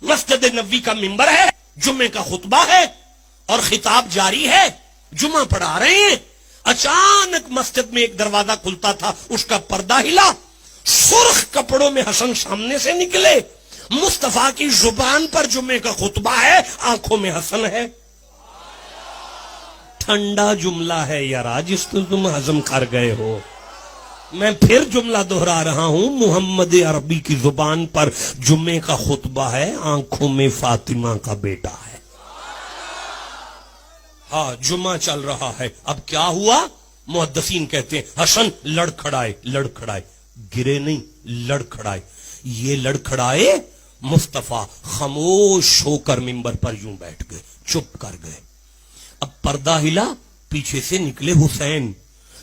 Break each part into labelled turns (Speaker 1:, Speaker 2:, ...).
Speaker 1: مسجد نبوی کا منبر ہے, جمعے کا خطبہ ہے اور خطاب جاری ہے, جمعہ پڑھا رہے ہیں. اچانک مسجد میں ایک دروازہ کھلتا تھا, اس کا پردہ ہلا, سرخ کپڑوں میں حسن سامنے سے نکلے. مصطفیٰ کی زبان پر جمعے کا خطبہ ہے, آنکھوں میں حسن ہے. ٹھنڈا جملہ ہے یار, جس کو تم ہضم کر گئے ہو. میں پھر جملہ دہرا رہا ہوں, محمد عربی کی زبان پر جمعے کا خطبہ ہے, آنکھوں میں فاطمہ کا بیٹا ہے. ہاں جمعہ چل رہا ہے. اب کیا ہوا؟ محدثین کہتے ہیں حسن لڑکھڑائے, لڑکھڑائے, گرے نہیں, لڑکھڑائے. یہ لڑکھڑائے, مصطفیٰ خاموش ہو کر منبر پر یوں بیٹھ گئے, چپ کر گئے. اب پردہ ہلا, پیچھے سے نکلے حسین.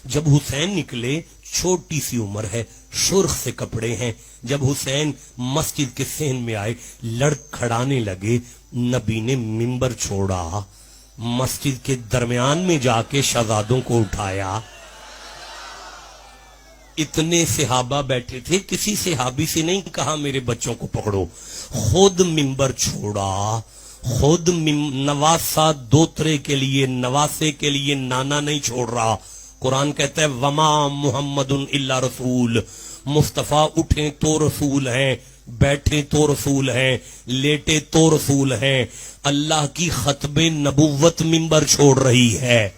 Speaker 1: جب حسین نکلے, چھوٹی سی عمر ہے, سرخ سے کپڑے ہیں. جب حسین مسجد کے صحن میں آئے, لڑکھڑانے لگے. نبی نے منبر چھوڑا, مسجد کے درمیان میں جا کے شہزادوں کو اٹھایا. اتنے صحابہ بیٹھے تھے, کسی صحابی سے نہیں کہا میرے بچوں کو پکڑو. خود منبر چھوڑا, خود نواسا دوترے کے لیے, نواسے کے لیے نانا نہیں چھوڑ رہا. قرآن کہتا ہے وما محمد الا رسول. مصطفیٰ اٹھیں تو رسول ہیں, بیٹھے تو رسول ہیں, لیٹے تو رسول ہیں. اللہ کی ختم نبوت منبر چھوڑ رہی ہے.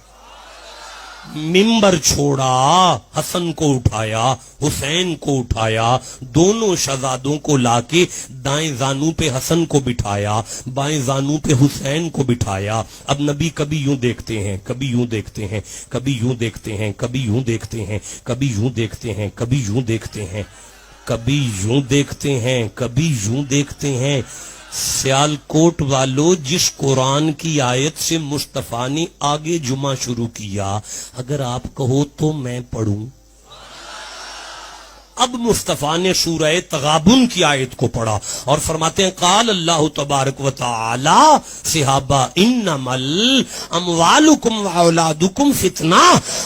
Speaker 1: منبر چھوڑا, حسن کو اٹھایا, حسین کو اٹھایا, دونوں شہزادوں کو لا کے دائیں زانو پہ حسن کو بٹھایا, بائیں زانو پہ حسین کو بٹھایا. اب نبی کبھی یوں دیکھتے ہیں, کبھی یوں دیکھتے ہیں, کبھی یوں دیکھتے ہیں, کبھی یوں دیکھتے ہیں, کبھی یوں دیکھتے ہیں, کبھی یوں دیکھتے ہیں, کبھی یوں دیکھتے ہیں, کبھی یوں دیکھتے ہیں. سیالکوٹ والو, جس قرآن کی آیت سے مصطفیٰ نے آگے جمعہ شروع کیا, اگر آپ کہو تو میں پڑھوں. اب مصطفیٰ نے سورہ تغابن کی آیت کو پڑھا اور فرماتے ہیں قال اللہ تبارک و تعالی صحابہ انما الاموالکم واولادکم فتنہ.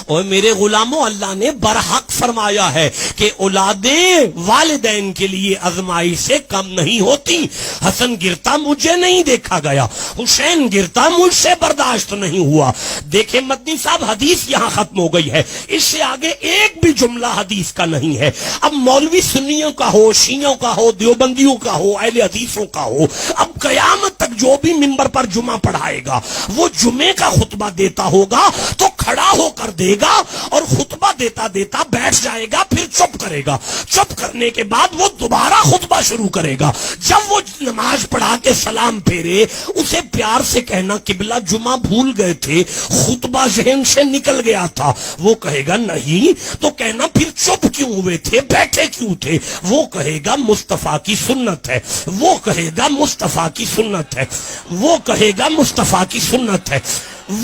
Speaker 1: اور میرے غلاموں, اللہ نے برحق فرمایا ہے کہ اولادیں والدین کے لیے آزمائش سے کم نہیں ہوتی. حسن گرتا مجھے نہیں دیکھا گیا, حسین گرتا مجھ سے برداشت نہیں ہوا. دیکھیں مدنی صاحب, حدیث یہاں ختم ہو گئی ہے, اس سے آگے ایک بھی جملہ حدیث کا نہیں ہے. اب مولوی سنیوں کا ہو, شیعوں کا ہو, دیوبندیوں کا ہو, اہل حدیثوں کا ہو, اب قیامت تک جو بھی منبر پر جمعہ پڑھائے گا وہ جمعے کا خطبہ دیتا ہوگا تو کھڑا ہو کر دے گا اور خطبہ دیتا دیتا بیٹھ جائے گا, پھر چپ کرے گا. چپ کرنے کے بعد وہ دوبارہ خطبہ شروع کرے گا. جب وہ نماز پڑھا کے سلام پھیرے, اسے پیار سے کہنا قبلہ جمعہ بھول گئے تھے, خطبہ ذہن سے نکل گیا تھا. وہ کہے گا نہیں, تو کہنا پھر چپ کیوں ہوئے تھے, بیٹھے کیوں تھے. وہ کہے گا مصطفیٰ کی سنت ہے, وہ کہے گا مصطفیٰ کی سنت ہے, وہ کہے گا مصطفیٰ کی سنت ہے,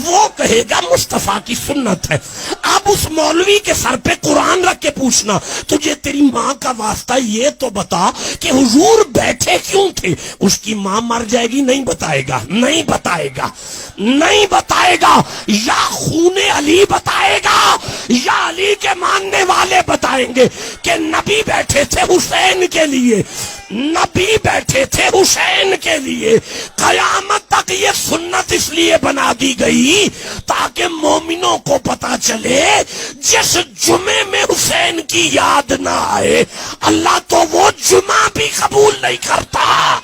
Speaker 1: وہ کہے گا مصطفیٰ کی سنت ہے. اب اس مولوی کے سر پہ قرآن رکھ کے پوچھنا تجھے تیری ماں کا واسطہ یہ تو بتا کہ حضور بیٹھے کیوں تھے. اس کی ماں مر جائے گی, نہیں بتائے گا, نہیں بتائے گا, نہیں بتائے گا. یا خون علی بتائے گا یا علی کے ماننے والے بتائیں گے کہ نبی بیٹھے تھے حسین کے لیے, نبی بیٹھے تھے حسین کے لیے. قیامت تک یہ سنت اس لیے بنا دی گئی تاکہ مومنوں کو پتا چلے جس جمعے میں حسین کی یاد نہ آئے اللہ تو وہ جمعہ بھی قبول نہیں کرتا.